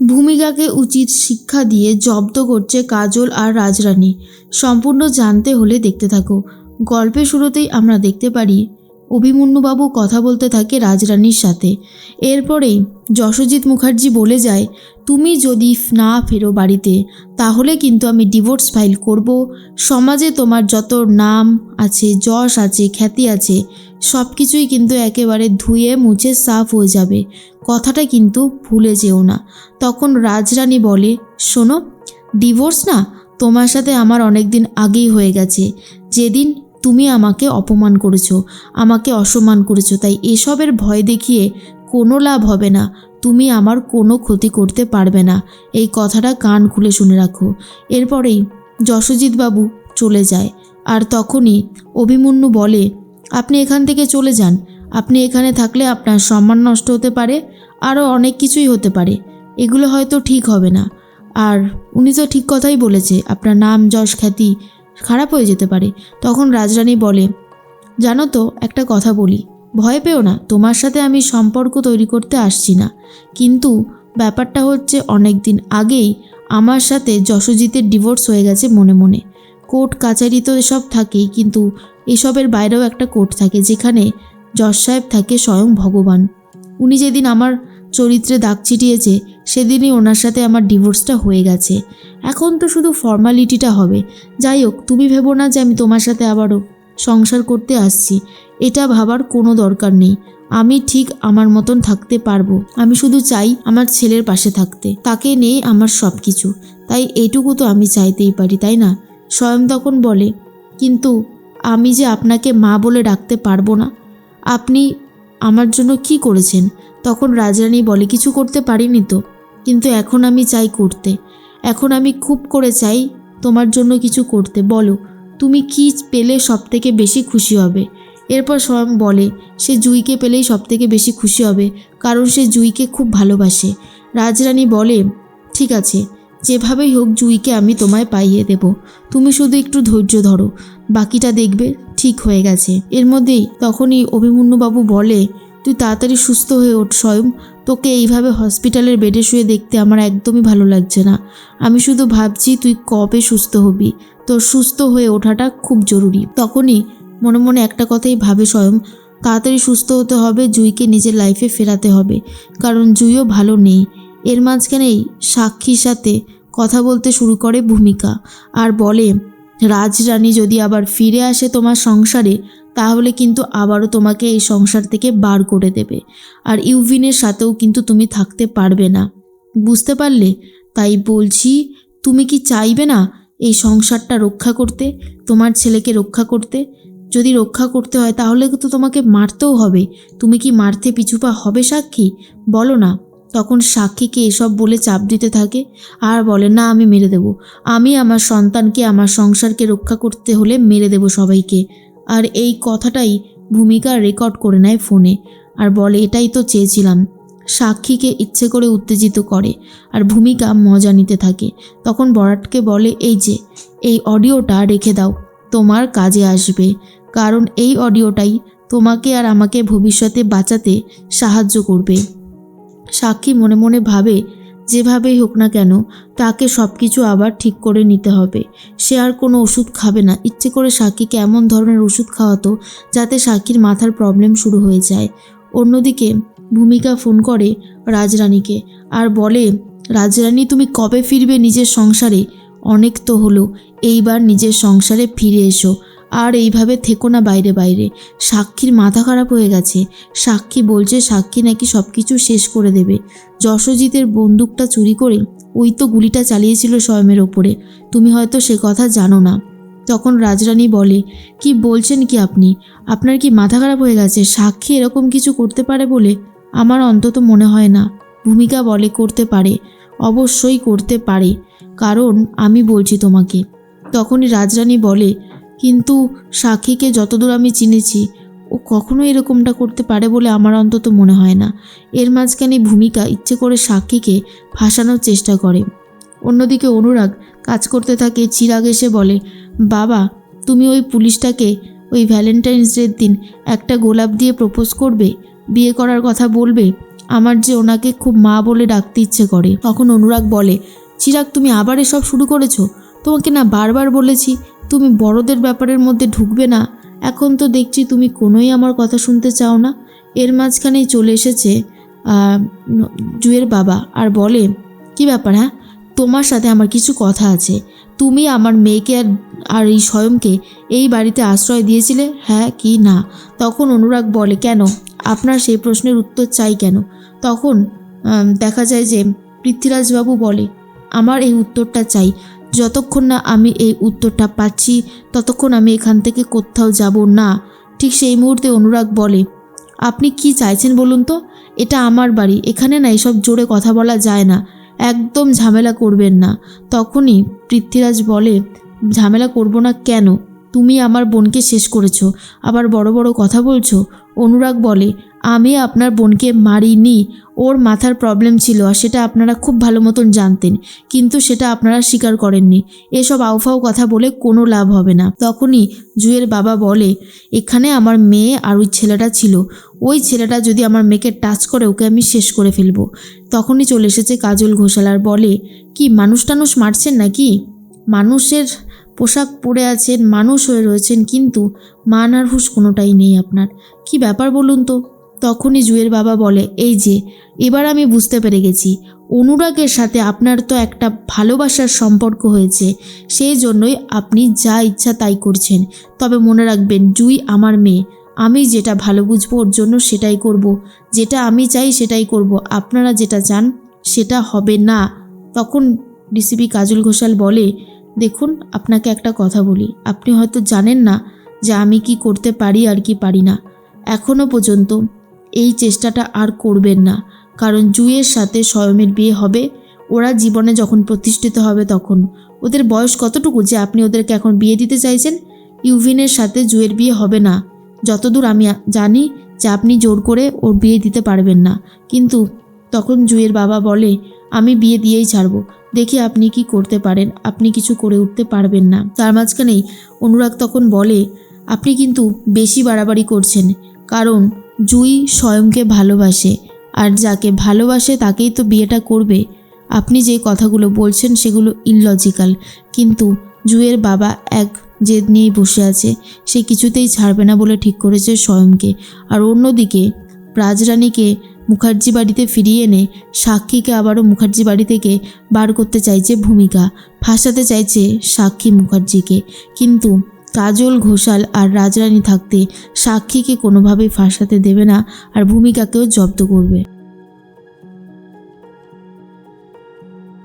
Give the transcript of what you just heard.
ভূমিকাকে উচিত শিক্ষা দিয়ে জব্দ করছে কাজল আর রাজরানী। সম্পূর্ণ জানতে হলে দেখতে থাকো। গল্পের শুরুতেই আমরা দেখতে পারি অভিমন্যুবাবু কথা বলতে থাকে রাজরানীর সাথে। এরপরেই যশোজিৎ মুখার্জি বলে যায়, তুমি যদি না ফেরো বাড়িতে তাহলে কিন্তু আমি ডিভোর্স ফাইল করব। সমাজে তোমার যত নাম আছে, যশ আছে, খ্যাতি আছে, সব কিছুই কিন্তু একেবারে ধুয়ে মুছে সাফ হয়ে যাবে। কথাটা কিন্তু ভুলে যেও না। তখন রাজরানী বলে, শোনো, ডিভোর্স না তোমার সাথে আমার অনেক দিন আগেই হয়ে গেছে, যেদিন তুমি আমাকে অপমান করেছো, আমাকে অসম্মান করেছো। তাই এসবের ভয় দেখিয়ে কোনো লাভ হবে না। তুমি আমার কোনো ক্ষতি করতে পারবে না, এই কথাটা কান খুলে শুনে রাখো। এরপরেই যশোজিৎবাবু চলে যায়। আর তখনই অভিমন্যু বলে, আপনি এখান থেকে চলে যান। আপনি এখানে থাকলে আপনার সম্মান নষ্ট হতে পারে, আরও অনেক কিছুই হতে পারে। এগুলো হয়তো ঠিক হবে না। আর উনি তো ঠিক কথাই বলেছে, আপনার নাম যশ খ্যাতি খারাপ হয়ে যেতে পারে। তখন রাজরানী বলে, জানো তো, একটা কথা বলি, ভয় পেও না, তোমার সাথে আমি সম্পর্ক তৈরি করতে আসছি না। কিন্তু ব্যাপারটা হচ্ছে, অনেক দিন আগেই আমার সাথে যশোজিতের ডিভোর্স হয়ে গেছে মনে মনে। কোর্ট কাছারি তো এসব থাকেই, কিন্তু এসবের বাইরেও একটা কোর্ট থাকে, যেখানে জজ সাহেব থাকে স্বয়ং ভগবান। উনি যেদিন আমার চরিত্রে দাগ ছিটিয়েছে সেদিনই ওনার সাথে আমার ডিভোর্সটা হয়ে গেছে। এখন তো শুধু ফর্মালিটিটা হবে। যাই হোক, তুমি ভেবো না যে আমি তোমার সাথে আবারও সংসার করতে আসছি, এটা ভাবার কোনো দরকার নেই। আমি ঠিক আমার মতন থাকতে পারবো। আমি শুধু চাই আমার ছেলের পাশে থাকতে, তাকে নিয়ে আমার সব কিছু। তাই এইটুকু তো আমি চাইতেই পারি, তাই না? স্বয়ং তখন বলে, কিন্তু আমি যে আপনাকে মা বলে ডাকতে পারবো না। আপনি আমার জন্য কি করেছেন? তখন রাজরানী বলে, কিছু করতে পারিনি তো, কিন্তু এখন আমি চাই করতে। এখন আমি খুব করে চাই তোমার জন্য কিছু করতে। বলো, তুমি কি পেলে সব থেকে বেশি খুশি হবে? এরপর স্বয়ং বলে, সে জুঁইকে পেলেই সব থেকে বেশি খুশি হবে, কারণ সে জুঁইকে খুব ভালোবাসে। রাজরানী বলে, ঠিক আছে, যেভাবেই হোক জুঁইকে আমি তোমায় পাইয়ে দেব। তুমি শুধু একটু ধৈর্য ধরো, বাকিটা দেখবে ঠিক হয়ে গেছে। এর মধ্যেই তখনই অভিমন্যুবাবু বলে, তুই তাড়াতাড়ি সুস্থ হয়ে ওঠ স্বয়ং। তোকে এইভাবে হসপিটালের বেডে শুয়ে দেখতে আমার একদমই ভালো লাগছে না। আমি শুধু ভাবছি তুই কবে সুস্থ হবি। তোর সুস্থ হয়ে ওঠাটা খুব জরুরি। তখনই মনে মনে একটা কথাই ভাবে স্বয়ং, তাড়াতাড়ি সুস্থ হতে হবে, জুঁইকে নিজের লাইফে ফেরাতে হবে, কারণ জুঁইও ভালো নেই। এর মাঝখানেই সাক্ষীর সাথে কথা বলতে শুরু করে ভূমিকা, আর বলে, রাজরানী যদি আবার ফিরে আসে তোমার সংসারে, তাহলে কিন্তু আবারও তোমাকে এই সংসার থেকে বার করে দেবে। আর ইউভিনের সাথেও কিন্তু তুমি থাকতে পারবে না, বুঝতে পারলে? তাই বলছি, তুমি কি চাইবে না এই সংসারটা রক্ষা করতে, তোমার ছেলেকে রক্ষা করতে? যদি রক্ষা করতে হয় তাহলে তো তোমাকে মারতেও হবে। তুমি কি মারতে পিছুপা হবে সাক্ষী? বলো না। তখন সাক্ষীকে এসব বলে চাপ দিতে থাকে আর বলে, না, আমি মেরে দেব। আমি আমার সন্তানকে, আমার সংসারকে রক্ষা করতে হলে মেরে দেব সবাইকে। আর এই কথাটাই ভূমিকা রেকর্ড করে নেয় ফোনে আর বলে, এটাই তো চেয়েছিলাম। সাক্ষীকে ইচ্ছে করে উত্তেজিত করে আর ভূমিকা মজা নিতে থাকে। তখন বরাটকে বলে, এই যে এই অডিওটা রেখে দাও, তোমার কাজে আসবে, কারণ এই অডিওটাই তোমাকে আর আমাকে ভবিষ্যতে বাঁচাতে সাহায্য করবে। সাক্ষী মনে মনে ভাবে, যেভাবেই হোক না কেন তাকে সব কিছু আবার ঠিক করে নিতে হবে। সে আর কোনো ওষুধ খাবে না। ইচ্ছে করে সাক্ষীকে এমন ধরনের ওষুধ খাওয়াতো যাতে সাক্ষীর মাথার প্রবলেম শুরু হয়ে যায়। অন্যদিকে ভূমিকা ফোন করে রাজরানীকে আর বলে, রাজরানী, তুমি কবে ফিরবে নিজের সংসারে? অনেক তো হলো, এইবার নিজের সংসারে ফিরে এসো। আর এইভাবে থেকো না বাইরে বাইরে। সাক্ষীর মাথা খারাপ হয়ে গেছে। সাক্ষী বলছে সাক্ষী নাকি সব কিছু শেষ করে দেবে। যশোজিতের বন্দুকটা চুরি করে ওই তো গুলিটা চালিয়েছিল স্বয়মের ওপরে। তুমি হয়তো সে কথা জানো না। তখন রাজরানী বলে, কি বলছেন কি আপনি? আপনার কি মাথা খারাপ হয়ে গেছে? সাক্ষী এরকম কিছু করতে পারে বলে আমার অন্তত মনে হয় না। ভূমিকা বলে, করতে পারে, অবশ্যই করতে পারে, কারণ আমি বলছি তোমাকে। তখনই রাজরানী বলে, কিন্তু সাক্ষীকে যতদূর আমি চিনেছি, ও কখনো এরকমটা করতে পারে বলে আমার অন্তত মনে হয় না। এর মাঝখানে ভূমিকা ইচ্ছে করে সাক্ষীকে ফাঁসানোর চেষ্টা করে। অন্যদিকে অনুরাগ কাজ করতে থাকে। চিরাগ এসে বলে, বাবা, তুমি ওই পুলিশটাকে ওই ভ্যালেন্টাইন্স ডের দিন একটা গোলাপ দিয়ে প্রপোজ করবে, বিয়ে করার কথা বলবে, আমার যে ওনাকে খুব মা বলে ডাকতে ইচ্ছে করে। তখন অনুরাগ বলে, চিরাগ তুমি আবার এসব শুরু করেছো? তোমাকে না বারবার বলেছি তুমি বড়দের ব্যাপারের মধ্যে ঢুকবে না। এখন তো দেখছি তুমি কোনোই আমার কথা শুনতে চাও না। এর মাঝখানেই চলে এসেছে জুয়ের বাবা আর বলে, কি ব্যাপার? হ্যাঁ, তোমার সাথে আমার কিছু কথা আছে। তুমি আমার মেয়েকে আর এই স্বয়ংকে এই বাড়িতে আশ্রয় দিয়েছিলে, হ্যাঁ কি না? তখন অনুরাগ বলে, কেন? আপনার সেই প্রশ্নের উত্তর চাই কেন? তখন দেখা যায় যে পৃথ্বীরাজবাবু বলে, আমার এই উত্তরটা চাই। যতক্ষণ না আমি এই উত্তরটা পাচ্ছি ততক্ষণ আমি এখান থেকে কোথাও যাব না। ঠিক সেই মুহূর্তে অনুরাগ বলে, আপনি কি চাইছেন বলুন তো? এটা আমার বাড়ি, এখানে না এসব জোরে কথা বলা যায় না, একদম ঝামেলা করবেন না। তখনই পৃথ্বীরাজ বলে, ঝামেলা করব না কেন? তুমি আমার বোনকে শেষ করেছো, আবার বড় বড় কথা বলছো। অনুরাগ বলে, আমি আপনার বোনকে মারিনি, ওর মাথার প্রবলেম ছিল আর সেটা আপনারা খুব ভালো মতন জানতেন, কিন্তু সেটা আপনারা স্বীকার করেননি। এসব আউফাউ কথা বলে কোনো লাভ হবে না। তখনই জুয়ের বাবা বলে, এখানে আমার মেয়ে আর ওই ছেলেটা ছিল, ওই ছেলেটা যদি আমার মেয়েকে টাচ করে ওকে আমি শেষ করে ফেলবো। তখনই চলে এসেছে কাজল ঘোষাল আর বলে, কি মানুষ টানুষ মারছেন নাকি? মানুষের পোশাক পরে আছেন, মানুষ হয়ে রয়েছেন, কিন্তু মান আর হুঁশ কোনোটাই নেই আপনার। কি ব্যাপার বলুন তো? তখনই জুয়ের বাবা বলে, এই যে এবার আমি বুঝতে পেরে গেছি, অনুরাগের সাথে আপনার তো একটা ভালোবাসার সম্পর্ক হয়েছে, সেই জন্যই আপনি যা ইচ্ছা তাই করছেন। তবে মনে রাখবেন, জুই আমার মেয়ে, আমি যেটা ভালো বুঝবো ওর জন্য সেটাই করব, যেটা আমি চাই সেটাই করব, আপনারা যেটা চান সেটা হবে না। তখন ডিসিপি কাজল ঘোষাল বলে, দেখুন আপনাকে একটা কথা বলি, আপনি হয়তো জানেন না যে আমি কি করতে পারি আর কি পারি না। এখনও পর্যন্ত এই চেষ্টাটা আর করবেন না, কারণ জুইয়ের সাথে স্বয়মের বিয়ে হবে। ওরা জীবনে যখন প্রতিষ্ঠিত হবে তখন। ওদের বয়স কতটুকু যে আপনি ওদেরকে এখন বিয়ে দিতে চাইছেন? ইউভিনের সাথে জুইয়ের বিয়ে হবে না। যতদূর আমি জানি যে আপনি জোর করে ওর বিয়ে দিতে পারবেন না। কিন্তু তখন জুইয়ের বাবা বলে, আমি বিয়ে দিয়েই ছাড়বো, দেখি আপনি কি করতে পারেন। আপনি কিছু করে উঠতে পারবেন না। তার মাঝখানেই অনুরাগ তখন বলে, আপনি কিন্তু বেশি বাড়াবাড়ি করছেন, কারণ জুই স্বয়ংকে ভালোবাসে, আর যাকে ভালোবাসে তাকেই তো বিয়েটা করবে। আপনি যে কথাগুলো বলছেন সেগুলো ইললজিক্যাল, কিন্তু জুইয়ের বাবা এক জেদ নিয়েই বসে আছে, সে কিছুতেই ছাড়বে না বলে ঠিক করেছে স্বয়ংকে। আর অন্যদিকে রাজরানীকে মুখার্জি বাড়িতে ফিরিয়ে এনে সাক্ষীকে আবারও মুখার্জি বাড়ি থেকে বার করতে চাইছে ভূমিকা, ফাঁসাতে চাইছে সাক্ষী মুখার্জিকে। কিন্তু কাজল ঘোষাল আর রাজরানী থাকতে সাক্ষীকে কোনোভাবেই ফাঁসাতে দেবে না, আর ভূমিকাকেও জব্দ করবে।